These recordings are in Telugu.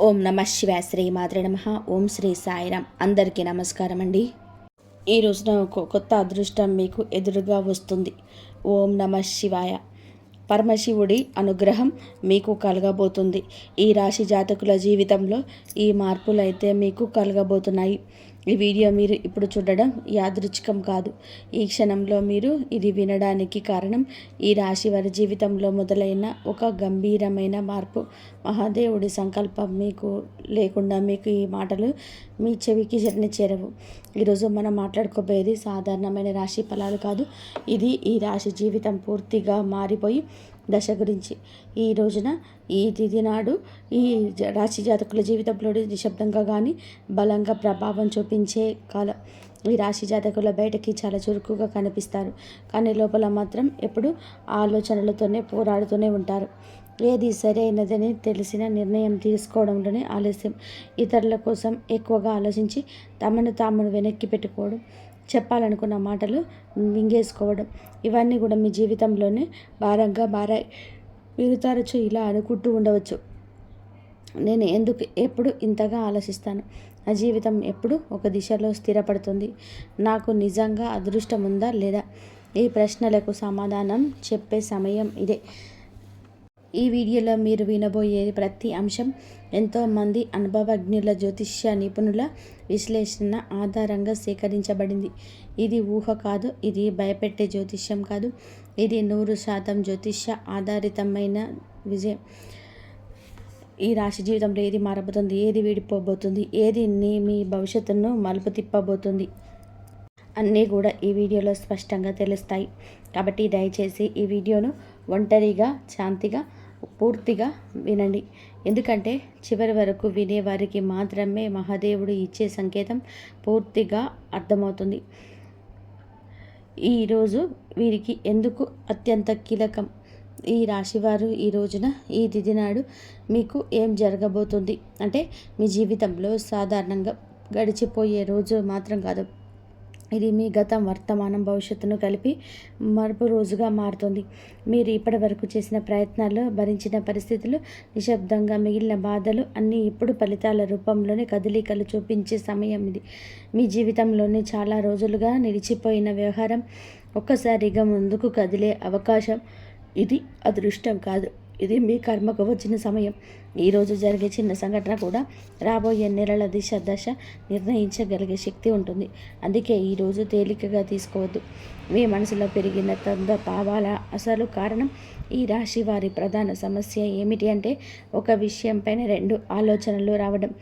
ఓం నమ శివాయ శ్రీ మాత్రే నమః. ఓం శ్రీ సాయిరామ్. అందరికీ నమస్కారం అండి. ఈ రోజున ఒక కొత్త అదృష్టం మీకు ఎదురుగా వస్తుంది. ఓం నమ శివాయ. పరమశివుడి అనుగ్రహం మీకు కలగబోతుంది. ఈ రాశి జాతకుల జీవితంలో ఈ మార్పులు అయితే మీకు కలగబోతున్నాయి. ఈ వీడియో మీరు ఇప్పుడు చూడడం యాదృచ్ఛికం కాదు. ఈ క్షణంలో మీరు ఇది వినడానికి కారణం ఈ రాశి వారి జీవితంలో మొదలైన ఒక గంభీరమైన మార్పు. మహాదేవుడి సంకల్పం మీకు లేకుండా మీకు ఈ మాటలు మీ చెవికి చేరవు. ఈరోజు మనం మాట్లాడుకోబోయేది సాధారణమైన రాశి ఫలాలు కాదు. ఇది ఈ రాశి జీవితం పూర్తిగా మారిపోయి దశ గురించి. ఈ రోజున ఈ తిథి నాడు ఈ రాశి జాతకుల జీవితంలో నిశ్శబ్దంగా కానీ బలంగా ప్రభావం చూపించే కాలం. ఈ రాశి జాతకుల బయటకి చాలా చురుకుగా కనిపిస్తారు, కానీ లోపల మాత్రం ఎప్పుడు ఆలోచనలతోనే పోరాడుతూనే ఉంటారు. ఏది సరైనదని తెలిసిన నిర్ణయం తీసుకోవడంలోనే ఆలస్యం. ఇతరుల కోసం ఎక్కువగా ఆలోచించి తమను తాము వెనక్కి పెట్టుకోవడం, చెప్పాలనుకున్న మాటలు మింగేసుకోవడం, ఇవన్నీ కూడా మీ జీవితంలోనే భారంగా మారాయి. మీరు తరచూ ఇలా అనుకుంటూ ఉండవచ్చు, నేను ఎందుకు ఎప్పుడు ఇంతగా ఆలోచిస్తాను, నా జీవితం ఎప్పుడు ఒక దిశలో స్థిరపడుతుంది, నాకు నిజంగా అదృష్టం ఉందా లేదా? ఈ ప్రశ్నలకు సమాధానం చెప్పే సమయం ఇదే. ఈ వీడియోలో మీరు వినబోయే ప్రతి అంశం ఎంతోమంది అనుభవజ్ఞుల జ్యోతిష్య నిపుణుల విశ్లేషణ ఆధారంగా సేకరించబడింది. ఇది ఊహ కాదు, ఇది భయపెట్టే జ్యోతిష్యం కాదు, ఇది 100% జ్యోతిష్య ఆధారితమైన విజయం. ఈ రాశి జీవితంలో ఏది మారబోతుంది, ఏది వీడిపోబోతుంది, ఏది మీ భవిష్యత్తును మలుపు తిప్పబోతుంది అన్నీ కూడా ఈ వీడియోలో స్పష్టంగా తెలుస్తాయి. కాబట్టి దయచేసి ఈ వీడియోను ఒంటరిగా శాంతిగా పూర్తిగా వినండి. ఎందుకంటే చివరి వరకు వినేవారికి మాత్రమే మహాదేవుడు ఇచ్చే సంకేతం పూర్తిగా అర్థమవుతుంది. ఈరోజు వీరికి ఎందుకు అత్యంత కీలకం, ఈ రాశివారు ఈ రోజున ఈ తిథి నాడు మీకు ఏం జరగబోతుంది అంటే, మీ జీవితంలో సాధారణంగా గడిచిపోయే రోజు మాత్రం కాదు, ఇది మీ గతం వర్తమానం భవిష్యత్తును కలిపి మరుపు రోజుగా మారుతుంది. మీరు ఇప్పటి వరకు చేసిన ప్రయత్నాలు, భరించిన పరిస్థితులు, నిశ్శబ్దంగా మిగిలిన బాధలు అన్నీ ఇప్పుడు ఫలితాల రూపంలోనే కదలికలు చూపించే సమయం ఇది. మీ జీవితంలోని చాలా రోజులుగా నిలిచిపోయిన వ్యవహారం ఒక్కసారిగా ముందుకు కదిలే అవకాశం. ఇది అదృష్టం కాదు, ఇది మీ కర్మకు వచ్చిన సమయం. ఈరోజు జరిగే చిన్న సంఘటన కూడా రాబోయే నెలల దశ నిర్ణయించగలిగే శక్తి ఉంటుంది. అందుకే ఈరోజు తేలికగా తీసుకోవద్దు. మీ మనసులో పెరిగిన భావాల అసలు కారణం. ఈ రాశి వారి ప్రధాన సమస్య ఏమిటి అంటే, ఒక విషయంపైన 2 ఆలోచనలు రావడం.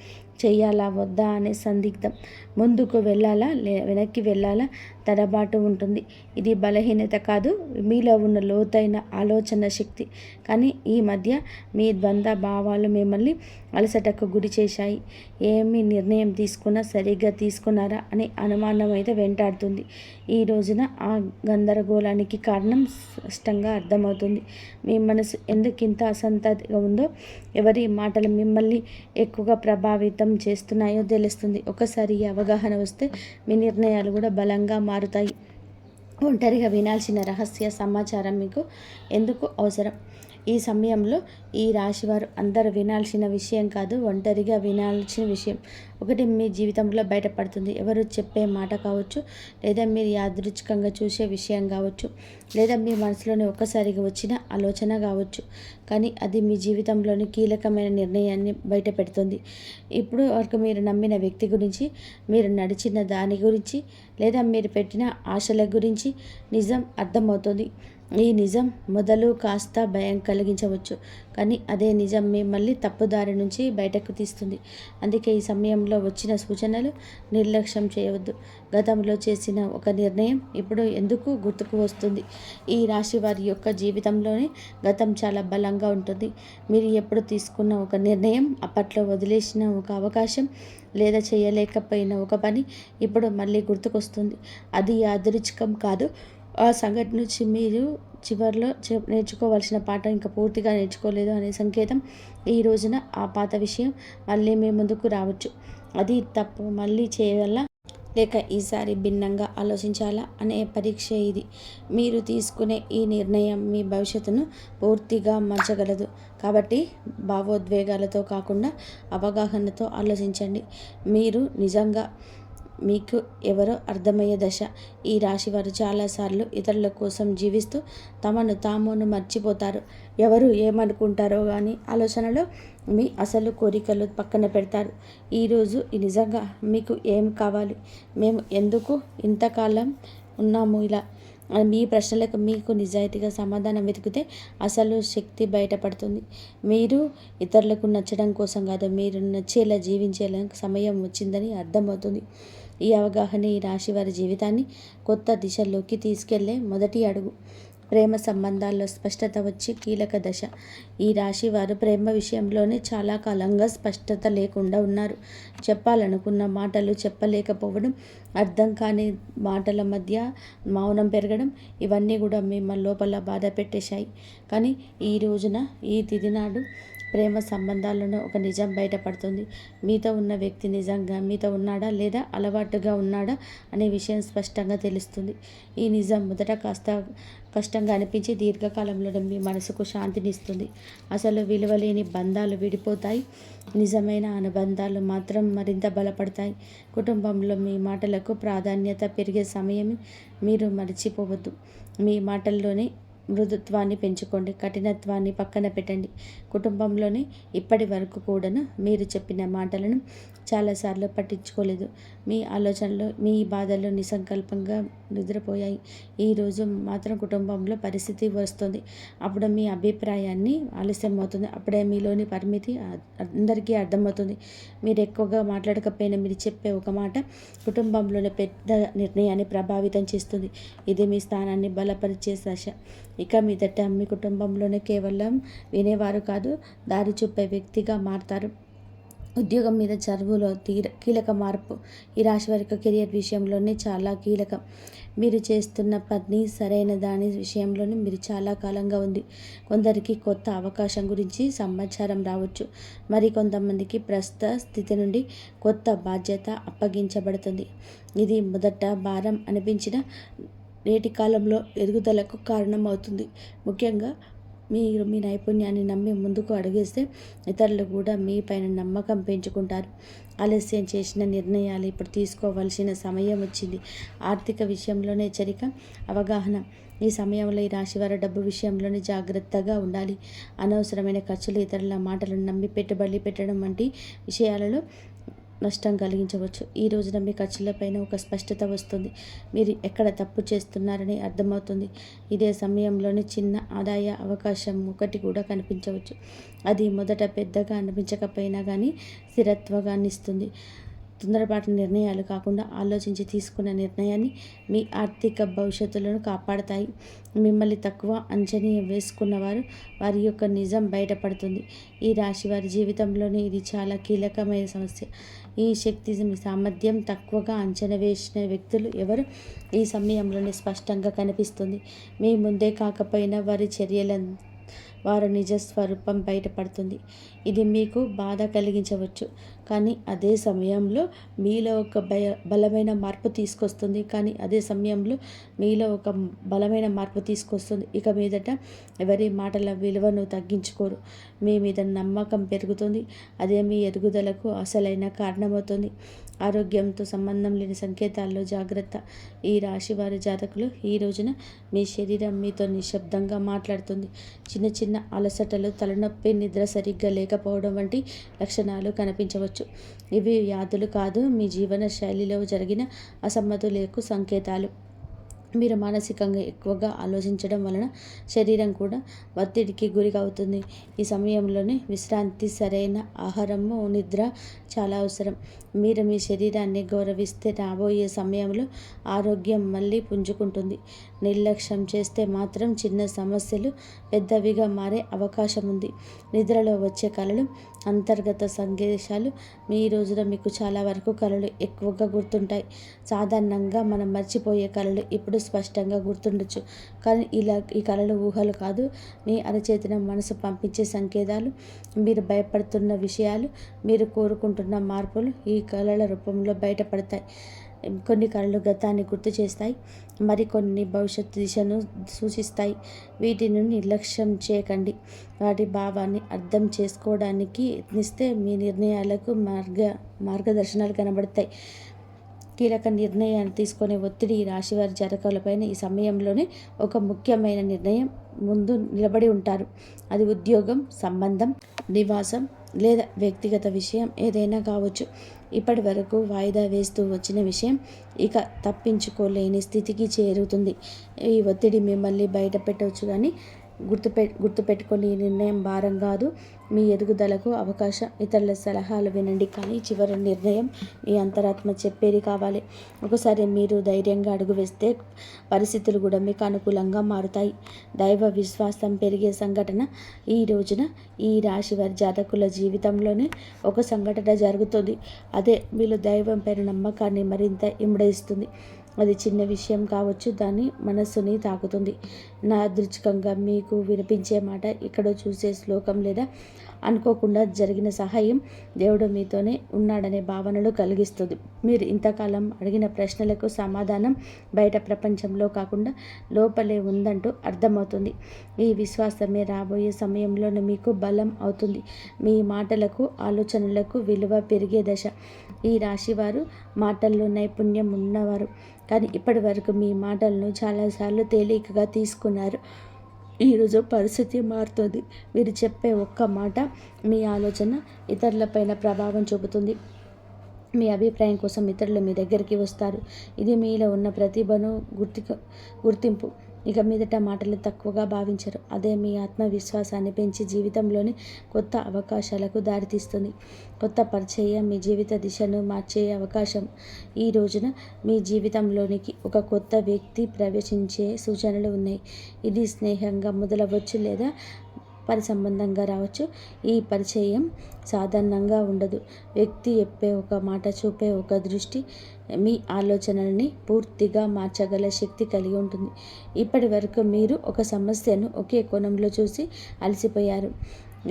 చెయ్యాలా వద్దా అనే సందిగ్ధం, ముందుకు వెళ్ళాలా వెనక్కి వెళ్ళాలా తడబాటు ఉంటుంది. ఇది బలహీనత కాదు, మీలో ఉన్న లోతైన ఆలోచన శక్తి. కానీ ఈ మధ్య మీ ద్వంద్వ భావాలు మిమ్మల్ని అలసటకు గురి చేశాయి. ఏమి నిర్ణయం తీసుకున్నా సరిగ్గా తీసుకున్నారా అనే అనుమానం అయితే వెంటాడుతుంది. ఈ రోజున ఆ గందరగోళానికి కారణం స్పష్టంగా అర్థమవుతుంది. మీ మనసు ఎందుకింత అసంతతిగా ఉందో, ఎవరి మాటలు మిమ్మల్ని ఎక్కువగా ప్రభావితం చేస్తున్నాయో తెలుస్తుంది. ఒకసారి ఈ అవగాహన వస్తే మీ నిర్ణయాలు కూడా బలంగా మారుతాయి. ఒంటరిగా వినాల్సిన రహస్య సమాచారం మీకు ఎందుకు అవసరం? ఈ సమయంలో ఈ రాశివారు అందరూ వినాల్సిన విషయం కాదు, ఒంటరిగా వినాల్సిన విషయం ఒకటి మీ జీవితంలో బయటపడుతుంది. ఎవరు చెప్పే మాట కావచ్చు, లేదా మీరు యాదృచ్ఛికంగా చూసే విషయం కావచ్చు, లేదా మీ మనసులోని ఒక్కసారిగా వచ్చిన ఆలోచన కావచ్చు, కానీ అది మీ జీవితంలోని కీలకమైన నిర్ణయాన్ని బయట పెడుతుంది. ఇప్పుడు వరకు మీరు నమ్మిన వ్యక్తి గురించి, మీరు నడిచిన దాని గురించి, లేదా మీరు పెట్టిన ఆశల గురించి నిజం అర్థమవుతుంది. ఈ నిజం మొదలు కాస్త భయం కలిగించవచ్చు, కానీ అదే నిజం మిమ్మల్ని తప్పుదారి నుంచి బయటకు తీస్తుంది. అందుకే ఈ సమయంలో వచ్చిన సూచనలు నిర్లక్ష్యం చేయవద్దు. గతంలో చేసిన ఒక నిర్ణయం ఇప్పుడు ఎందుకు గుర్తుకు వస్తుంది? ఈ రాశి వారి యొక్క జీవితంలోనే గతం చాలా బలంగా ఉంటుంది. మీరు ఎప్పుడు తీసుకున్న ఒక నిర్ణయం, అప్పట్లో వదిలేసిన ఒక అవకాశం, లేదా చేయలేకపోయిన ఒక పని ఇప్పుడు మళ్ళీ గుర్తుకొస్తుంది. అది యాదృచ్ఛికం కాదు. ఆ సంఘటన నుంచి మీరు చివరిలో నేర్చుకోవాల్సిన పాఠం ఇంకా పూర్తిగా నేర్చుకోలేదు అనే సంకేతం. ఈ రోజున ఆ పాత విషయం మళ్ళీ మీ ముందుకు రావచ్చు. అది తప్పు మళ్ళీ చేయవల్ల లేక ఈసారి భిన్నంగా ఆలోచించాలా అనే పరీక్ష ఇది. మీరు తీసుకునే ఈ నిర్ణయం మీ భవిష్యత్తును పూర్తిగా మార్చగలదు. కాబట్టి భావోద్వేగాలతో కాకుండా అవగాహనతో ఆలోచించండి. మీరు నిజంగా మీకు ఎవరో అర్థమయ్యే దశ. ఈ రాశివారు చాలాసార్లు ఇతరుల కోసం జీవిస్తూ తమను తామును మర్చిపోతారు. ఎవరు ఏమనుకుంటారో కానీ ఆలోచనలో మీ అసలు కోరికలు పక్కన పెడతారు. ఈరోజు నిజంగా మీకు ఏం కావాలి, మేము ఎందుకు ఇంతకాలం ఉన్నాము ఇలా మీ ప్రశ్నలకు మీకు నిజాయితీగా సమాధానం వెతికితే అసలు శక్తి బయటపడుతుంది. మీరు ఇతరులకు నచ్చడం కోసం కాదు, మీరు నచ్చేలా జీవించేలా సమయం వచ్చిందని అర్థమవుతుంది. ఈ అవగాహన ఈ రాశి వారి జీవితాన్ని కొత్త దిశలోకి తీసుకెళ్లే మొదటి అడుగు. ప్రేమ సంబంధాల్లో స్పష్టత వచ్చి కీలక దశ. ఈ రాశి వారు ప్రేమ విషయంలోనే చాలా కాలంగా స్పష్టత లేకుండా ఉన్నారు. చెప్పాలనుకున్న మాటలు చెప్పలేకపోవడం, అర్థం కాని మాటల మధ్య మౌనం పెరగడం, ఇవన్నీ కూడా మిమ్మల్ని లోపల బాధ పెట్టేశాయి. కానీ ఈ రోజున, ఈ తిథి నాడు ప్రేమ సంబంధాలను ఒక నిజం బయటపడుతుంది. మీతో ఉన్న వ్యక్తి నిజంగా మీతో ఉన్నాడా లేదా అలవాటుగా ఉన్నాడా అనే విషయం స్పష్టంగా తెలుస్తుంది. ఈ నిజం మొదట కాస్త కష్టంగా అనిపించి దీర్ఘకాలంలో మీ మనసుకు శాంతినిస్తుంది. అసలు విలువలేని బంధాలు విడిపోతాయి, నిజమైన అనుబంధాలు మాత్రం మరింత బలపడతాయి. కుటుంబంలో మీ మాటలకు ప్రాధాన్యత పెరిగే సమయం మీరు మర్చిపోవద్దు. మీ మాటల్లోనే మృదుత్వాన్ని పెంచుకోండి, కఠినత్వాన్ని పక్కన పెట్టండి. కుటుంబంలోనే ఇప్పటి వరకు కూడాను మీరు చెప్పిన మాటలను చాలాసార్లు పట్టించుకోలేదు. మీ ఆలోచనలు, మీ బాధలు నిసంకల్పంగా నిద్రపోయాయి. ఈరోజు మాత్రం కుటుంబంలో పరిస్థితి వస్తుంది. అప్పుడు మీ అభిప్రాయాన్ని ఆలస్యం అవుతుంది. అప్పుడే మీలోని పరిమితి అందరికీ అర్థమవుతుంది. మీరు ఎక్కువగా మాట్లాడకపోయినా మీరు చెప్పే ఒక మాట కుటుంబంలోని పెద్ద నిర్ణయాన్ని ప్రభావితం చేస్తుంది. ఇది మీ స్థానాన్ని బలపరిచే దశ. ఇక మీదట మీ కుటుంబంలోనే కేవలం వినేవారు కాదు, దారి చూపే వ్యక్తిగా మారతారు. ఉద్యోగం మీద చదువులో కీలక మార్పు. ఈ రాశి వారికి కెరియర్ విషయంలోనే చాలా కీలకం. మీరు చేస్తున్న పని సరైన దాని విషయంలోనే మీరు చాలా కాలంగా ఉంది. కొందరికి కొత్త అవకాశం గురించి సమాచారం రావచ్చు. మరి కొంతమందికి ప్రస్తుత స్థితి నుండి కొత్త బాధ్యత అప్పగించబడుతుంది. ఇది మొదట భారం అనిపించిన నేటి కాలంలో ఎదుగుదలకు కారణమవుతుంది. ముఖ్యంగా మీరు మీ నైపుణ్యాన్ని నమ్మి ముందుకు అడుగేస్తే ఇతరులు కూడా మీ పైన నమ్మకం పెంచుకుంటారు. ఆలస్యం చేసిన నిర్ణయాలు ఇప్పుడు తీసుకోవాల్సిన సమయం వచ్చింది. ఆర్థిక విషయంలోనే హెచ్చరిక, అవగాహన. ఈ సమయంలో ఈ రాశివారి డబ్బు విషయంలోనే జాగ్రత్తగా ఉండాలి. అనవసరమైన ఖర్చులు, ఇతరుల మాటలను నమ్మి పెట్టుబడి పెట్టడం వంటి విషయాలలో నష్టం కలిగించవచ్చు. ఈ రోజున మీ ఖర్చులపైన ఒక స్పష్టత వస్తుంది. మీరు ఎక్కడ తప్పు చేస్తున్నారని అర్థమవుతుంది. ఇదే సమయంలోనే చిన్న ఆదాయ అవకాశం ఒకటి కూడా కనిపించవచ్చు. అది మొదట పెద్దగా అనిపించకపోయినా కానీ స్థిరత్వాన్ని ఇస్తుంది. తొందరపాటు నిర్ణయాలు కాకుండా ఆలోచించి తీసుకున్న నిర్ణయాన్ని మీ ఆర్థిక భవిష్యత్తులను కాపాడతాయి. మిమ్మల్ని తక్కువ అంచనా వేసుకున్నవారు వారి యొక్క నిజం బయటపడుతుంది. ఈ రాశి వారి జీవితంలోనే ఇది చాలా కీలకమైన సమస్య. ఈ శక్తి మీ సామర్థ్యం తక్కువగా అంచనా వేసిన వ్యక్తులు ఎవరు ఈ సమయంలోనే స్పష్టంగా కనిపిస్తుంది. మీ ముందే కాకపోయినా వారి చర్యలను వారి నిజ స్వరూపం బయటపడుతుంది. ఇది మీకు బాధ కలిగించవచ్చు, కానీ అదే సమయంలో మీలో ఒక బలమైన మార్పు తీసుకొస్తుంది. ఇక మీదట ఎవరి మాటల విలువను తగ్గించుకోరు. మీ మీద నమ్మకం పెరుగుతుంది. అదే మీ ఎదుగుదలకు అసలైన కారణమవుతుంది. ఆరోగ్యంతో సంబంధం లేని సంకేతాల్లో జాగ్రత్త. ఈ రాశి వారి జాతకులు ఈ రోజున మీ శరీరం మీతో నిశ్శబ్దంగా మాట్లాడుతుంది. చిన్న చిన్న అలసటలు, తలనొప్పి, నిద్ర సరిగ్గా లేకపోవడం వంటి లక్షణాలు కనిపించవచ్చు. ఇవి వ్యాధులు కాదు, మీ జీవన శైలిలో జరిగిన అసమతులకు సంకేతాలు. మీరు మానసికంగా ఎక్కువగా ఆలోచించడం వలన శరీరం కూడా ఒత్తిడికి గురి అవుతుంది. ఈ సమయంలోనే విశ్రాంతి, సరైన ఆహారము, నిద్ర చాలా అవసరం. మీరు మీ శరీరాన్ని గౌరవిస్తే రాబోయే సమయంలో ఆరోగ్యం మళ్ళీ పుంజుకుంటుంది. నిర్లక్ష్యం చేస్తే మాత్రం చిన్న సమస్యలు పెద్దవిగా మారే అవకాశం ఉంది. నిద్రలో వచ్చే కలలు, అంతర్గత సందేశాలు. మీ రోజున మీకు చాలా వరకు కలలు ఎక్కువగా గుర్తుంటాయి. సాధారణంగా మనం మర్చిపోయే కలలు ఇప్పుడు స్పష్టంగా గుర్తుండొచ్చు. కానీ ఈ కలలు ఊహలు కాదు, మీ అరచేతిన మనసు పంపించే సంకేతాలు. మీరు భయపడుతున్న విషయాలు, మీరు కోరుకుంటున్న మార్పులు ఈ కలల రూపంలో బయటపడతాయి. కొన్ని కళలు గతాన్ని గుర్తు చేస్తాయి, మరికొన్ని భవిష్యత్తు దిశను సూచిస్తాయి. వీటిని నిర్లక్ష్యం చేయకండి. వాటి భావాన్ని అర్థం చేసుకోవడానికి యత్నిస్తే మీ నిర్ణయాలకు మార్గదర్శనాలు కనబడతాయి. కీలక నిర్ణయాన్ని తీసుకునే ఒత్తిడి ఈ రాశివారి జాతకాలపైన ఈ సమయంలోనే ఒక ముఖ్యమైన నిర్ణయం ముందు నిలబడి ఉంటారు. అది ఉద్యోగం, సంబంధం, నివాసం లేదా వ్యక్తిగత విషయం ఏదైనా కావచ్చు. ఇప్పటి వరకు వాయిదా వేస్తూ వచ్చిన విషయం ఇక తప్పించుకోలేని స్థితికి చేరుతుంది. ఈ ఒత్తిడి మిమ్మల్ని బయట పెట్టవచ్చు, కానీ గుర్తుపెట్టుకొని ఈ నిర్ణయం భారం కాదు, మీ ఎదుగుదలకు అవకాశం. ఇతరుల సలహాలు వినండి, కానీ చివరి నిర్ణయం మీ అంతరాత్మ చెప్పేది కావాలి. ఒకసారి మీరు ధైర్యంగా అడుగు వేస్తే పరిస్థితులు కూడా మీకు అనుకూలంగా మారుతాయి. దైవ విశ్వాసం పెరిగే సంఘటన ఈ రోజున ఈ రాశి వారి జాతకుల జీవితంలోనే ఒక సంఘటన జరుగుతుంది. అదే వీళ్ళు దైవం పైన నమ్మకాన్ని మరింత ఇముడిస్తుంది. అది చిన్న విషయం కావచ్చు, దాని మనస్సుని తాకుతుంది. యాదృచ్ఛికంగా మీకు వినిపించే మాట, ఇక్కడో చూసే శ్లోకం లేదా అనుకోకుండా జరిగిన సహాయం దేవుడు మీతోనే ఉన్నాడనే భావనలు కలిగిస్తుంది. మీరు ఇంతకాలం అడిగిన ప్రశ్నలకు సమాధానం బయట ప్రపంచంలో కాకుండా లోపలే ఉందంటూ అర్థమవుతుంది. ఈ విశ్వాసమే రాబోయే సమయంలోనే మీకు బలం అవుతుంది. మీ మాటలకు, ఆలోచనలకు విలువ పెరిగే దశ. ఈ రాశివారు మాటల్లో నైపుణ్యం ఉన్నవారు, కానీ ఇప్పటి వరకు మీ మాటలను చాలాసార్లు తేలికగా తీసుకున్నారు. ఈరోజు పరిస్థితి మారుతుంది. మీరు చెప్పే ఒక్క మాట, మీ ఆలోచన ఇతరులపైన ప్రభావం చూపుతుంది. మీ అభిప్రాయం కోసం ఇతరులు మీ దగ్గరికి వస్తారు. ఇది మీలో ఉన్న ప్రతిభను గుర్తింపు. ఇక మీదట మాటలు తక్కువగా భావించరు. అదే మీ ఆత్మవిశ్వాసాన్ని పెంచి జీవితంలోని కొత్త అవకాశాలకు దారితీస్తుంది. కొత్త పరిచయం మీ జీవిత దిశను మార్చే అవకాశం. ఈ రోజున మీ జీవితంలోనికి ఒక కొత్త వ్యక్తి ప్రవేశించే సూచనలు ఉన్నాయి. ఇది స్నేహంగా మొదలవచ్చు లేదా సంబంధంగా రావచ్చు. ఈ పరిచయం సాధారణంగా ఉండదు. వ్యక్తి చెప్పే ఒక మాట, చూపే ఒక దృష్టి మీ ఆలోచనల్ని పూర్తిగా మార్చగల శక్తి కలిగి ఉంటుంది. ఇప్పటి వరకు మీరు ఒక సమస్యను ఒకే కోణంలో చూసి అలసిపోయారు.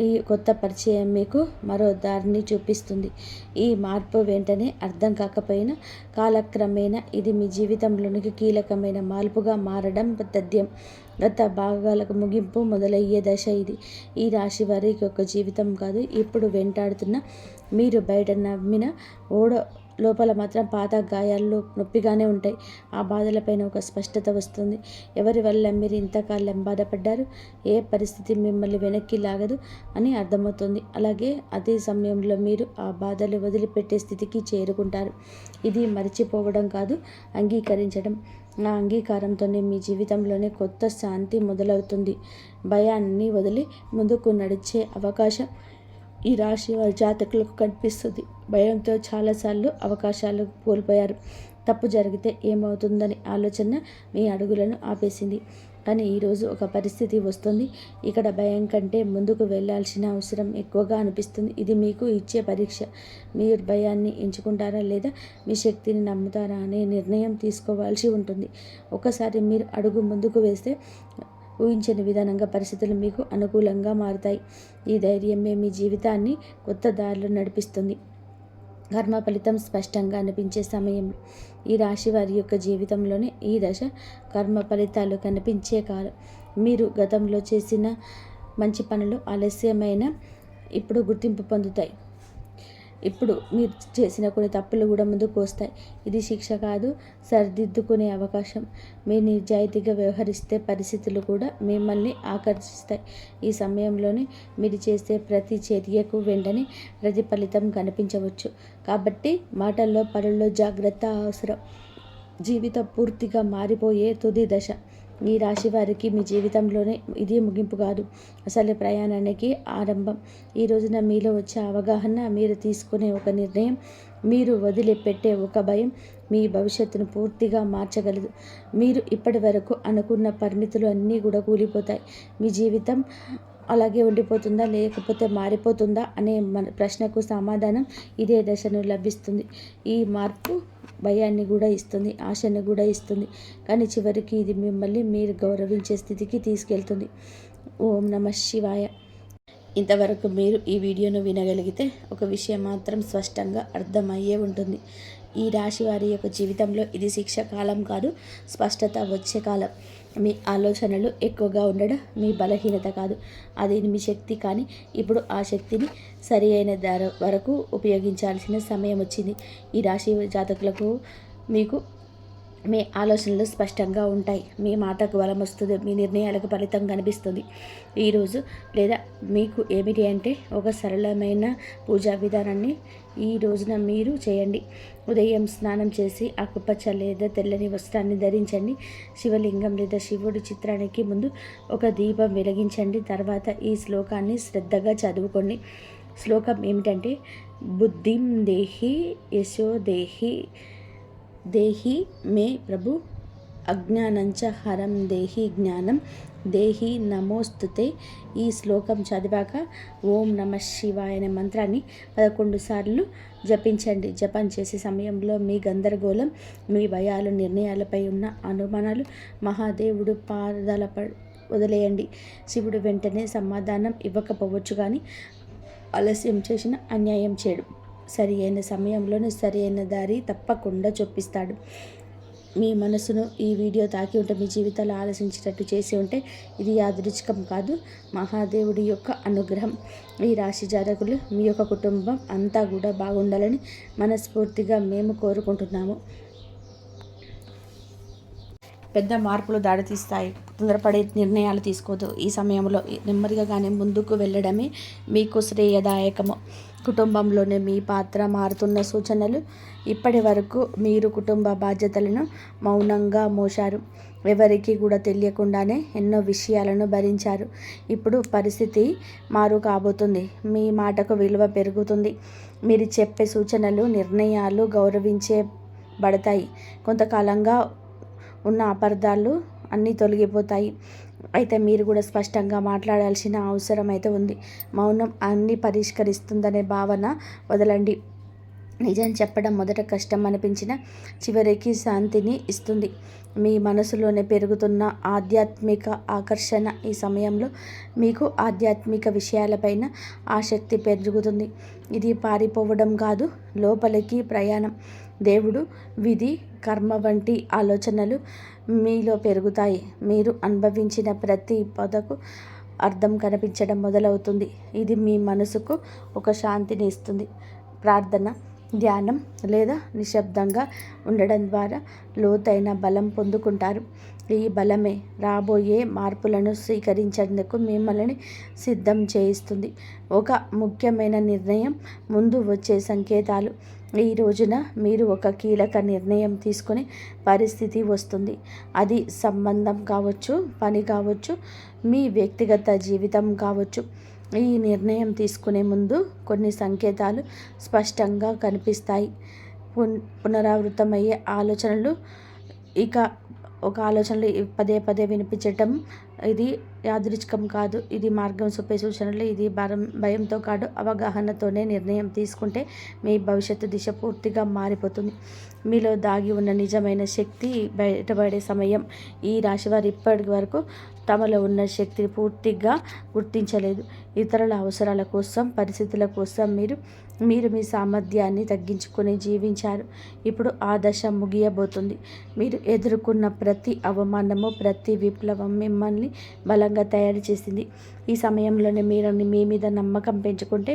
ఈ కొత్త పరిచయం మీకు మరో దారిని చూపిస్తుంది. ఈ మార్పు వెంటనే అర్థం కాకపోయినా కాలక్రమేణా ఇది మీ జీవితంలోనికి కీలకమైన మార్పుగా మారడం తథ్యం. గత భాగాలకు ముగింపు మొదలయ్యే దశ ఇది. ఈ రాశి వారికి ఒక జీవితం కాదు, ఇప్పుడు వెంటాడుతున్న మీరు బయట నమ్మిన లోపల మాత్రం పాత గాయాల్లో నొప్పిగానే ఉంటాయి. ఆ బాధలపైన ఒక స్పష్టత వస్తుంది. ఎవరి వల్ల మీరు ఇంతకాలం బాధపడ్డారు, ఏ పరిస్థితి మిమ్మల్ని వెనక్కి లాగదు అని అర్థమవుతుంది. అలాగే అదే సమయంలో మీరు ఆ బాధలు వదిలిపెట్టే స్థితికి చేరుకుంటారు. ఇది మర్చిపోవడం కాదు, అంగీకరించడం. ఆ అంగీకారంతోనే మీ జీవితంలోనే కొత్త శాంతి మొదలవుతుంది. భయాన్ని వదిలి ముందుకు నడిచే అవకాశం ఈ రాశి వారి జాతకులకు కనిపిస్తుంది. భయంతో చాలాసార్లు అవకాశాలు కోల్పోయారు. తప్పు జరిగితే ఏమవుతుందని ఆలోచన మీ అడుగులను ఆపేసింది. కానీ ఈరోజు ఒక పరిస్థితి వస్తుంది, ఇక్కడ భయం కంటే ముందుకు వెళ్ళాల్సిన అవసరం ఎక్కువగా అనిపిస్తుంది. ఇది మీకు ఇచ్చే పరీక్ష. మీరు భయాన్ని ఎంచుకుంటారా లేదా మీ శక్తిని నమ్ముతారా అనే నిర్ణయం తీసుకోవాల్సి ఉంటుంది. ఒకసారి మీరు అడుగు ముందుకు వేస్తే ఊహించని విధానంగా పరిస్థితులు మీకు అనుకూలంగా మారుతాయి. ఈ ధైర్యమే మీ జీవితాన్ని కొత్త దారిలో నడిపిస్తుంది. కర్మ ఫలితం స్పష్టంగా అనిపించే సమయం. ఈ రాశి వారి యొక్క జీవితంలోనే ఈ దశ కర్మ ఫలితాలు కనిపించే కాలం. మీరు గతంలో చేసిన మంచి పనులు ఆలస్యమైన ఇప్పుడు గుర్తింపు పొందుతాయి. ఇప్పుడు మీరు చేసిన కొన్ని తప్పులు కూడా ముందుకు వస్తాయి. ఇది శిక్ష కాదు, సరిదిద్దుకునే అవకాశం. మీరు నిజాయితీగా వ్యవహరిస్తే పరిస్థితులు కూడా మిమ్మల్ని ఆకర్షిస్తాయి. ఈ సమయంలోనే మీరు చేసే ప్రతి చర్యకు వెంటనే ప్రతిఫలితం కనిపించవచ్చు. కాబట్టి మాటల్లో, పనుల్లో జాగ్రత్త అవసరం. జీవితం పూర్తిగా మారిపోయే తుది దశ. ఈ రాశి వారికి మీ జీవితంలోనే ఇది ముగింపు కాదు, అసలు ప్రయాణానికి ఆరంభం. ఈ రోజున మీలో వచ్చే అవగాహన, మీరు తీసుకునే ఒక నిర్ణయం, మీరు వదిలిపెట్టే ఒక భయం మీ భవిష్యత్తును పూర్తిగా మార్చగలదు. మీరు ఇప్పటి వరకు అనుకున్న పరిమితులు అన్నీ కూడా కూలిపోతాయి. మీ జీవితం అలాగే ఉండిపోతుందా లేకపోతే మారిపోతుందా అనే ప్రశ్నకు సమాధానం ఇదే దశను లభిస్తుంది. ఈ మార్పు భయాన్ని కూడా ఇస్తుంది, ఆశను కూడా ఇస్తుంది, కానీ చివరికి ఇది మిమ్మల్ని మీరు గౌరవించే స్థితికి తీసుకెళ్తుంది. ఓం నమః శివాయ. ఇంతవరకు మీరు ఈ వీడియోను వినగలిగితే ఒక విషయం మాత్రం స్పష్టంగా అర్థమయ్యే ఉంటుంది. ఈ రాశి వారి యొక్క జీవితంలో ఇది శిక్ష కాలం కాదు, స్పష్టత వచ్చే కాలం. మీ ఆలోచనలు ఎక్కువగా ఉండడం మీ బలహీనత కాదు, అది మీ శక్తి. కానీ ఇప్పుడు ఆ శక్తిని సరి అయిన ధర వరకు ఉపయోగించాల్సిన సమయం వచ్చింది. ఈ రాశి జాతకులకు మీకు మీ ఆలోచనలు స్పష్టంగా ఉంటాయి, మీ మాటకు బలం వస్తుంది, మీ నిర్ణయాలకు ఫలితం కనిపిస్తుంది ఈరోజు. లేదా మీకు ఏమిటి అంటే ఒక సరళమైన పూజా విధానాన్ని ఈ రోజున మీరు చేయండి. ఉదయం స్నానం చేసి ఆకుపచ్చ లేదా తెల్లని వస్త్రాన్ని ధరించండి. శివలింగం లేదా శివుడి చిత్రానికి ముందు ఒక దీపం వెలిగించండి. తర్వాత ఈ శ్లోకాన్ని శ్రద్ధగా చదువుకోండి. శ్లోకం ఏమిటంటే, బుద్ధిం దేహి యశో దేహి మే ప్రభు, అజ్ఞానంచ హరం దేహి జ్ఞానం దేహి నమోస్తుతే. ఈ శ్లోకం చదివాక ఓం నమ శివాయ అనే మంత్రాన్ని 11 సార్లు జపించండి. జపం చేసే సమయంలో మీ గందరగోళం, మీ భయాలు, నిర్ణయాలపై ఉన్న అనుమానాలు మహాదేవుడు పాదాలపై వదిలేయండి. శివుడు వెంటనే సమాధానం ఇవ్వకపోవచ్చు, కానీ ఆలస్యం చేసిన అన్యాయం చేయడు. సరి అయిన సమయంలోనే సరి అయిన దారి తప్పకుండా చూపిస్తాడు. మీ మనసును ఈ వీడియో తాకి ఉంటే, మీ జీవితాలు ఆలోచించేటట్టు చేసి ఉంటే ఇది యాదృచ్ఛికం కాదు, మహాదేవుడి యొక్క అనుగ్రహం. ఈ రాశి జాతకులు మీ యొక్క కుటుంబం అంతా కూడా బాగుండాలని మనస్ఫూర్తిగా మేము కోరుకుంటున్నాము. పెద్ద మార్పులు దారితీస్తాయి. తొందరపడే నిర్ణయాలు తీసుకోవద్దు. ఈ సమయంలో నెమ్మదిగా కానీ ముందుకు వెళ్ళడమే మీకు శ్రేయదాయకము. కుటుంబంలోనే మీ పాత్ర మారుతున్న సూచనలు. ఇప్పటి వరకు మీరు కుటుంబ బాధ్యతలను మౌనంగా మోశారు. ఎవరికి కూడా తెలియకుండానే ఎన్నో విషయాలను భరించారు. ఇప్పుడు పరిస్థితి మారు కాబోతుంది. మీ మాటకు విలువ పెరుగుతుంది. మీరు చెప్పే సూచనలు, నిర్ణయాలు గౌరవించబడతాయి. కొంతకాలంగా ఉన్న అపార్థాలు అన్నీ తొలగిపోతాయి. అయితే మీరు కూడా స్పష్టంగా మాట్లాడాల్సిన అవసరం అయితే ఉంది. మౌనం అన్నీ పరిష్కరిస్తుందనే భావన వదలండి. నిజం చెప్పడం మొదట కష్టం అనిపించిన చివరికి శాంతిని ఇస్తుంది. మీ మనసులోనే పెరుగుతున్న ఆధ్యాత్మిక ఆకర్షణ. ఈ సమయంలో మీకు ఆధ్యాత్మిక విషయాలపైన ఆసక్తి పెరుగుతుంది. ఇది పారిపోవడం కాదు, లోపలికి ప్రయాణం. దేవుడు, విధి, కర్మ వంటి ఆలోచనలు మీలో పెరుగుతాయి. మీరు అనుభవించిన ప్రతి పదకు అర్థం కనిపించడం మొదలవుతుంది. ఇది మీ మనసుకు ఒక శాంతిని ఇస్తుంది. ప్రార్థన, ధ్యానం లేదా నిశ్శబ్దంగా ఉండడం ద్వారా లోతైన బలం పొందుకుంటారు. ఈ బలమే రాబోయే మార్పులను స్వీకరించేందుకు మిమ్మల్ని సిద్ధం చేయిస్తుంది. ఒక ముఖ్యమైన నిర్ణయం ముందు వచ్చే సంకేతాలు. ఈ రోజున మీరు ఒక కీలక నిర్ణయం తీసుకునే పరిస్థితి వస్తుంది. అది సంబంధం కావచ్చు, పని కావచ్చు, మీ వ్యక్తిగత జీవితం కావచ్చు. ఈ నిర్ణయం తీసుకునే ముందు కొన్ని సంకేతాలు స్పష్టంగా కనిపిస్తాయి. పునరావృతమయ్యే ఆలోచనలు. ఇక ఒక ఆలోచనలు పదే పదే వినిపించటం ఇది యాదృచ్ఛికం కాదు, ఇది మార్గం చూపే సూచనలు. ఇది భయంతో కాదు, అవగాహనతోనే నిర్ణయం తీసుకుంటే మీ భవిష్యత్తు దిశ పూర్తిగా మారిపోతుంది. మీలో దాగి ఉన్న నిజమైన శక్తి బయటపడే సమయం. ఈ రాశివారు ఇప్పటి వరకు తమలో ఉన్న శక్తిని పూర్తిగా గుర్తించలేదు. ఇతరుల అవసరాల కోసం, పరిస్థితుల కోసం మీరు మీ సామర్థ్యాన్ని తగ్గించుకొని జీవించారు. ఇప్పుడు ఆ దశ ముగియబోతుంది. మీరు ఎదుర్కొన్న ప్రతి అవమానము, ప్రతి విప్లవం మిమ్మల్ని బలంగా తయారు చేసింది. ఈ సమయంలోనే మీరు మీ మీద నమ్మకం పెంచుకుంటే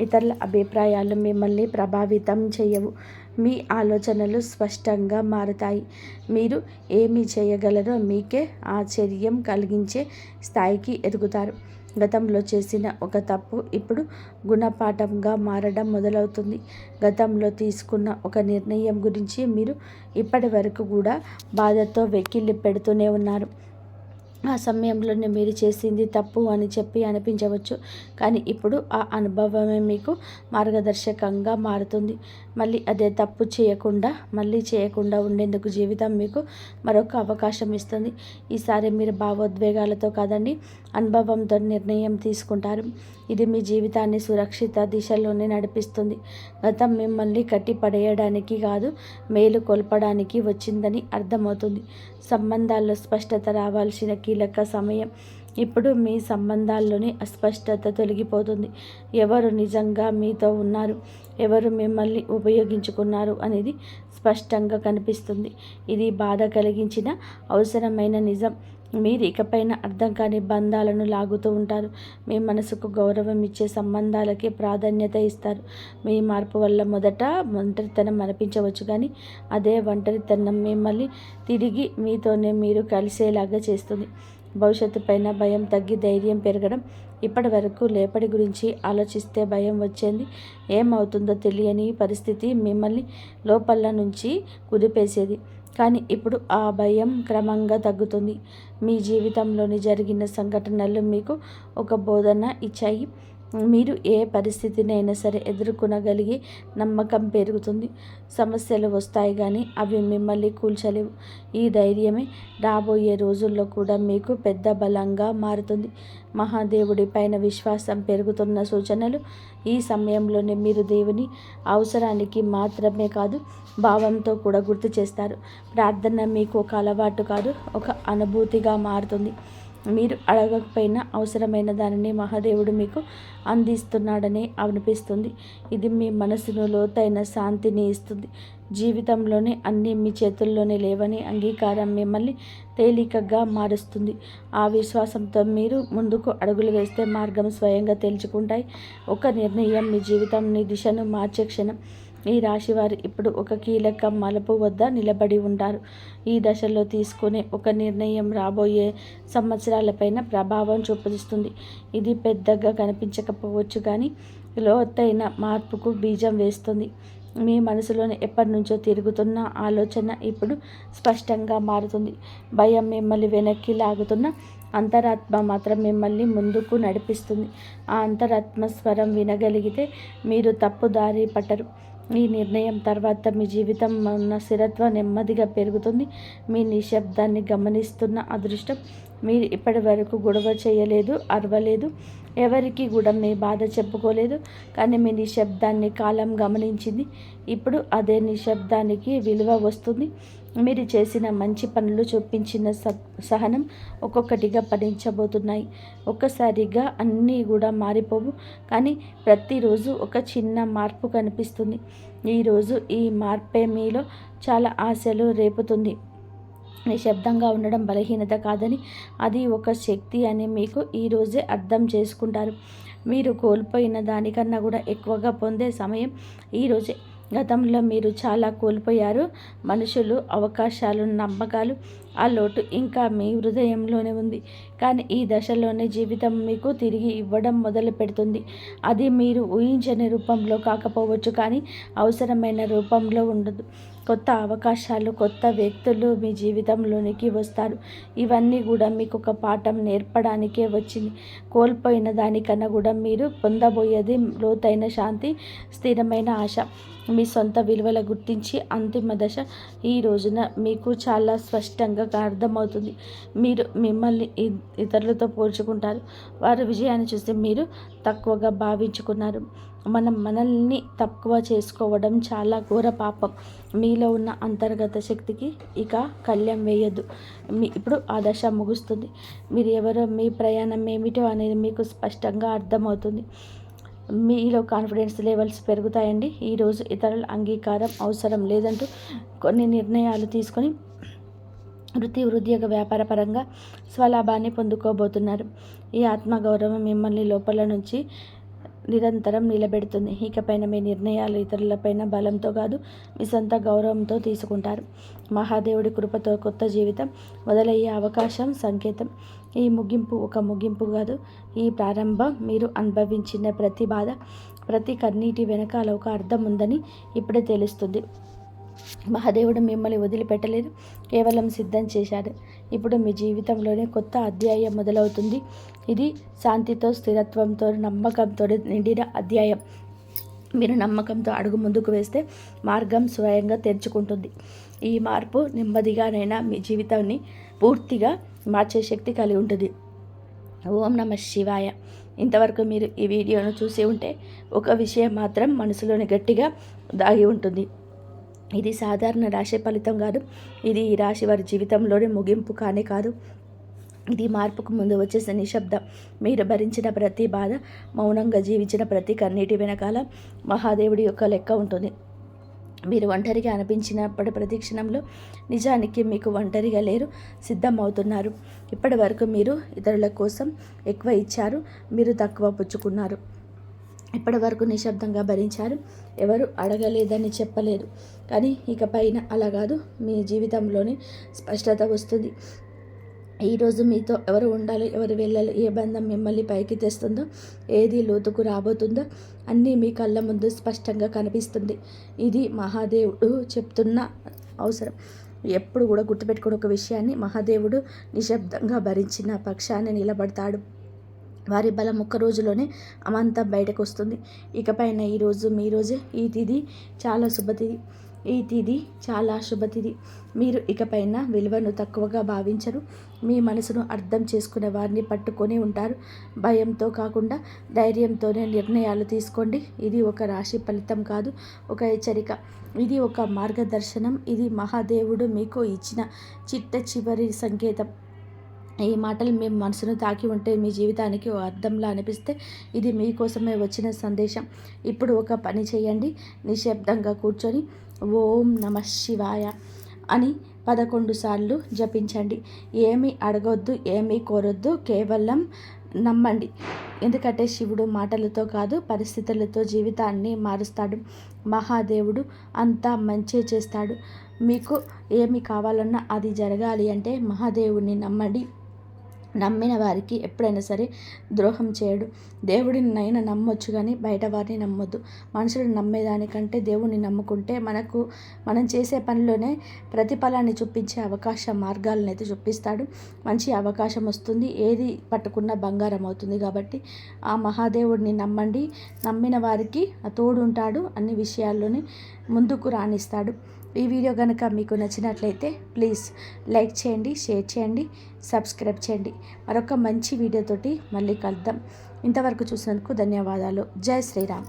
ఇతరుల అభిప్రాయాలు మిమ్మల్ని ప్రభావితం చేయవు. మీ ఆలోచనలు స్పష్టంగా మారుతాయి. మీరు ఏమి చేయగలరో మీకే ఆశ్చర్యం కలిగించే స్థాయికి ఎదుగుతారు. గతంలో చేసిన ఒక తప్పు ఇప్పుడు గుణపాఠంగా మారడం మొదలవుతుంది. గతంలో తీసుకున్న ఒక నిర్ణయం గురించి మీరు ఇప్పటి వరకు కూడా బాధతో వెక్కిళ్ళు పెడుతూనే ఉన్నారు. ఆ సమయంలోనే మీరు చేసింది తప్పు అని చెప్పి అనిపించవచ్చు, కానీ ఇప్పుడు ఆ అనుభవమే మీకు మార్గదర్శకంగా మారుతుంది. మళ్ళీ అదే తప్పు చేయకుండా ఉండేందుకు జీవితం మీకు మరొక అవకాశం ఇస్తుంది. ఈసారి మీరు భావోద్వేగాలతో కాదండి, అనుభవంతో నిర్ణయం తీసుకుంటారు. ఇది మీ జీవితాన్ని సురక్షిత దిశలోనే నడిపిస్తుంది. గతం మిమ్మల్ని కట్టిపడేయడానికి కాదు, మేలు కొల్పడానికి వచ్చిందని అర్థమవుతుంది. సంబంధాల్లో స్పష్టత రావాల్సిన కీలక సమయం. ఇప్పుడు మీ సంబంధాల్లోని అస్పష్టత తొలగిపోతుంది. ఎవరు నిజంగా మీతో ఉన్నారు, ఎవరు మిమ్మల్ని ఉపయోగించుకున్నారు అనేది స్పష్టంగా కనిపిస్తుంది. ఇది బాధ కలిగించిన అవసరమైన నిజం. మీరు ఇకపైన అర్థం కాని బంధాలను లాగుతూ ఉంటారు. మీ మనసుకు గౌరవం ఇచ్చే సంబంధాలకే ప్రాధాన్యత ఇస్తారు. మీ మార్పు వల్ల మొదట ఒంటరితనం అనిపించవచ్చు, కానీ అదే ఒంటరితనం మిమ్మల్ని తిరిగి మీతోనే మీరు కలిసేలాగా చేస్తుంది. భవిష్యత్తు పైన భయం తగ్గి ధైర్యం పెరగడం. ఇప్పటి వరకు లేపటి గురించి ఆలోచిస్తే భయం వచ్చేది. ఏమవుతుందో తెలియని పరిస్థితి మిమ్మల్ని లోపల నుంచి కుదిపేసేది. కానీ ఇప్పుడు ఆ భయం క్రమంగా తగ్గుతుంది. మీ జీవితంలోని జరిగిన సంఘటనలు మీకు ఒక బోధన ఇచ్చాయి. మీరు ఏ పరిస్థితినైనా సరే ఎదుర్కొనగలిగే నమ్మకం పెరుగుతుంది. సమస్యలు వస్తాయి కానీ అవి మిమ్మల్ని కూల్చలేవు. ఈ ధైర్యమే రాబోయే రోజుల్లో కూడా మీకు పెద్ద బలంగా మారుతుంది. మహాదేవుడి పైన విశ్వాసం పెరుగుతున్న సూచనలు. ఈ సమయంలోనే మీరు దేవుని అవసరానికి మాత్రమే కాదు, భావంతో కూడా గుర్తు చేస్తారు. ప్రార్థన మీకు ఒక అలవాటు కాదు, ఒక అనుభూతిగా మారుతుంది. మీరు అడగకపోయినా అవసరమైన దానిని మహాదేవుడు మీకు అందిస్తున్నాడని అనిపిస్తుంది. ఇది మీ మనసును లోతైన శాంతిని ఇస్తుంది. జీవితంలోనే అన్నీ మీ చేతుల్లోనే లేవని అంగీకారం మిమ్మల్ని తేలికగా మారుస్తుంది. ఆ విశ్వాసంతో మీరు ముందుకు అడుగులు వేస్తే మార్గం స్వయంగా తేల్చుకుంటాయి. ఒక నిర్ణయం మీ జీవితంని దిశను మార్చే క్షణం. ఈ రాశివారు ఇప్పుడు ఒక కీలక మలుపు వద్ద నిలబడి ఉంటారు. ఈ దశలో తీసుకునే ఒక నిర్ణయం రాబోయే సంవత్సరాలపైన ప్రభావం చూపిస్తుంది. ఇది పెద్దగా కనిపించకపోవచ్చు, కానీ లోతైన మార్పుకు బీజం వేస్తుంది. మీ మనసులోని ఎప్పటి నుంచో తిరుగుతున్న ఆలోచన ఇప్పుడు స్పష్టంగా మారుతుంది. భయం మిమ్మల్ని వెనక్కి లాగుతున్న అంతరాత్మ మాత్రం మిమ్మల్ని ముందుకు నడిపిస్తుంది. ఆ అంతరాత్మ స్వరం వినగలిగితే మీరు తప్పుదారి పట్టరు. ఈ నిర్ణయం తర్వాత మీ జీవితం ఉన్న స్థిరత్వం నెమ్మదిగా పెరుగుతుంది. మీ నిశ్శబ్దాన్ని గమనిస్తున్న అదృష్టం. మీరు ఇప్పటి వరకు గొడవ చేయలేదు, అరవలేదు, ఎవరికి కూడా మీ బాధ చెప్పుకోలేదు, కానీ మీ నిశ్శబ్దాన్ని కాలం గమనించింది. ఇప్పుడు అదే నిశ్శబ్దానికి విలువ వస్తుంది. మీరు చేసిన మంచి పనులు చూపించిన సహనం ఒక్కొక్కటిగా ఫలించబోతున్నాయి. ఒక్కసారిగా అన్నీ కూడా మారిపోవు, కానీ ప్రతిరోజు ఒక చిన్న మార్పు కనిపిస్తుంది. ఈరోజు ఈ మార్పే మీలో చాలా ఆశలు రేపుతుంది. నిశ్శబ్దంగా ఉండడం బలహీనత కాదని, అది ఒక శక్తి అని మీకు ఈరోజే అర్థం చేసుకుంటారు. మీరు కోల్పోయిన దానికన్నా కూడా ఎక్కువగా పొందే సమయం ఈరోజే. గతంలో మీరు చాలా కోల్పోయారు. మనుషులు, అవకాశాలు, నమ్మకాలు. ఆ లోటు ఇంకా మీ హృదయంలోనే ఉంది. కానీ ఈ దశలోనే జీవితం మీకు తిరిగి ఇవ్వడం మొదలు పెడుతుంది. అది మీరు ఊహించని రూపంలో కాకపోవచ్చు, కానీ అవసరమైన రూపంలో ఉండదు. కొత్త అవకాశాలు, కొత్త వ్యక్తులు మీ జీవితంలోనికి వస్తారు. ఇవన్నీ కూడా మీకు ఒక పాఠం నేర్పడానికే వచ్చింది. కోల్పోయిన దానికన్నా కూడా మీరు పొందబోయేది లోతైన శాంతి, స్థిరమైన ఆశ. మీ సొంత విలువల గుర్తించి అంతిమ దశ ఈ రోజున మీకు చాలా స్పష్టంగా అర్థమవుతుంది. మీరు మిమ్మల్ని ఇతరులతో పోల్చుకుంటారు. వారి విజయాన్ని చూసి మీరు తక్కువగా భావించుకున్నారు. మనల్ని తక్కువ చేసుకోవడం చాలా ఘోర పాపం. మీలో ఉన్న అంతర్గత శక్తికి ఇక కళ్యం వేయొద్దు. ఇప్పుడు ఆ దశ ముగుస్తుంది. మీరు ఎవరో, మీ ప్రయాణం ఏమిటో అనేది మీకు స్పష్టంగా అర్థమవుతుంది. మీలో కాన్ఫిడెన్స్ లెవెల్స్ పెరుగుతాయండి. ఈరోజు ఇతరుల అంగీకారం అవసరం లేదంటూ కొన్ని నిర్ణయాలు తీసుకొని ఉద్యోగ వ్యాపార పరంగా స్వలాభాన్ని పొందుకోబోతున్నారు. ఈ ఆత్మగౌరవం మిమ్మల్ని లోపల నుంచి నిరంతరం నిలబెడుతుంది. ఇకపైన మీ నిర్ణయాలు ఇతరులపైన బలంతో కాదు, మీ సొంత గౌరవంతో తీసుకుంటారు. మహాదేవుడి కృపతో కొత్త జీవితం మొదలయ్యే అవకాశం సంకేతం. ఈ ముగింపు ఒక ముగింపు కాదు, ఈ ప్రారంభం. మీరు అనుభవించిన ప్రతి బాధ, ప్రతి కన్నీటి వెనకాల ఒక అర్థం ఉందని ఇప్పుడే తెలుస్తుంది. మహాదేవుడు మిమ్మల్ని వదిలిపెట్టలేదు, కేవలం సిద్ధం చేశాడు. ఇప్పుడు మీ జీవితంలోనే కొత్త అధ్యాయం మొదలవుతుంది. ఇది శాంతితో, స్థిరత్వంతో, నమ్మకంతో నిండిన అధ్యాయం. మీరు నమ్మకంతో అడుగు ముందుకు వేస్తే మార్గం స్వయంగా తెరుచుకుంటుంది. ఈ మార్పు నెమ్మదిగానైనా మీ జీవితాన్ని పూర్తిగా మార్చే శక్తి కలిగి ఉంటుంది. ఓం నమః శివాయ. ఇంతవరకు మీరు ఈ వీడియోను చూసి ఉంటే ఒక విషయం మాత్రం మనసులోని గట్టిగా దాగి ఉంటుంది. ఇది సాధారణ రాశి ఫలితం కాదు. ఇది ఈ రాశి వారి జీవితంలోని ముగింపు కానే కాదు. ఇది మార్పుకు ముందు వచ్చేసిన నిశ్శబ్దం. మీరు భరించిన ప్రతి బాధ, మౌనంగా జీవించిన ప్రతి కన్నీటి వెనకాల మహాదేవుడి యొక్క లెక్క ఉంటుంది. మీరు ఒంటరిగా అనిపించినప్పటి ప్రతి క్షణంలో నిజానికి మీకు ఒంటరిగా లేరు, సిద్ధమవుతున్నారు. ఇప్పటి వరకు మీరు ఇతరుల కోసం ఎక్కువ ఇచ్చారు, మీరు తక్కువ పుచ్చుకున్నారు. ఇప్పటి వరకు నిశ్శబ్దంగా భరించారు, ఎవరు అడగలేదని చెప్పలేదు. కానీ ఇక పైన అలా కాదు. మీ జీవితంలోనే స్పష్టత వస్తుంది. ఈరోజు మీతో ఎవరు ఉండాలి, ఎవరు వెళ్ళాలి, ఏ బంధం మిమ్మల్ని పైకి తెస్తుందో, ఏది లోతుకు రాబోతుందో అన్నీ మీ కళ్ళ ముందు స్పష్టంగా కనిపిస్తుంది. ఇది మహాదేవుడు చెప్తున్న అవసరం. ఎప్పుడు కూడా గుర్తుపెట్టుకుని ఒక విషయాన్ని, మహాదేవుడు నిశ్శబ్దంగా భరించిన పక్షాన్ని నిలబడతాడు. వారి బలం ఒక్క రోజులోనే అమంతం బయటకు వస్తుంది. ఇకపైన ఈరోజు మీ రోజే. ఈ తిథి చాలా శుభతిథి. ఈ తిథి చాలా శుభతిథి. మీరు ఇకపైన విలువను తక్కువగా భావించరు. మీ మనసును అర్థం చేసుకునే వారిని పట్టుకొని ఉంటారు. భయంతో కాకుండా ధైర్యంతోనే నిర్ణయాలు తీసుకోండి. ఇది ఒక రాశి ఫలితం కాదు, ఒక హెచ్చరిక. ఇది ఒక మార్గదర్శనం. ఇది మహాదేవుడు మీకు ఇచ్చిన చిట్ట చివరి సంకేతం. ఈ మాటలు మీ మనసును తాకి ఉంటే, మీ జీవితానికి ఓ అర్థంలా అనిపిస్తే, ఇది మీకోసమే వచ్చిన సందేశం. ఇప్పుడు ఒక పని చేయండి. నిశ్శబ్దంగా కూర్చొని ఓం నమః శివాయ అని 11 సార్లు జపించండి. ఏమీ అడగొద్దు, ఏమీ కోరొద్దు, కేవలం నమ్మండి. ఎందుకంటే శివుడు మాటలతో కాదు, పరిస్థితులతో జీవితాన్ని మారుస్తాడు. మహాదేవుడు అంతా మంచే చేస్తాడు. మీకు ఏమి కావాలన్నా అది జరగాలి అంటే మహాదేవుడిని నమ్మండి. నమ్మిన వారికి ఎప్పుడైనా సరే ద్రోహం చేయడు. దేవుడిని నైనా నమ్మొచ్చు, కానీ బయట వారిని నమ్మొద్దు. మనుషులను నమ్మేదానికంటే దేవుడిని నమ్ముకుంటే మనం చేసే పనిలోనే ప్రతిఫలాన్ని చూపించే అవకాశ మార్గాలను అయితే చూపిస్తాడు. మంచి అవకాశం వస్తుంది. ఏది పట్టుకున్న బంగారం అవుతుంది. కాబట్టి ఆ మహాదేవుడిని నమ్మండి. నమ్మిన వారికి తోడుంటాడు. అన్ని విషయాల్లోనే ముందుకు రాణిస్తాడు. ఈ వీడియో కనుక మీకు నచ్చినట్లయితే ప్లీజ్ లైక్ చేయండి, షేర్ చేయండి, సబ్స్క్రైబ్ చేయండి. మరొక మంచి వీడియోతోటి మళ్ళీ కలుద్దాం. ఇంతవరకు చూసినందుకు ధన్యవాదాలు. జై శ్రీరామ్.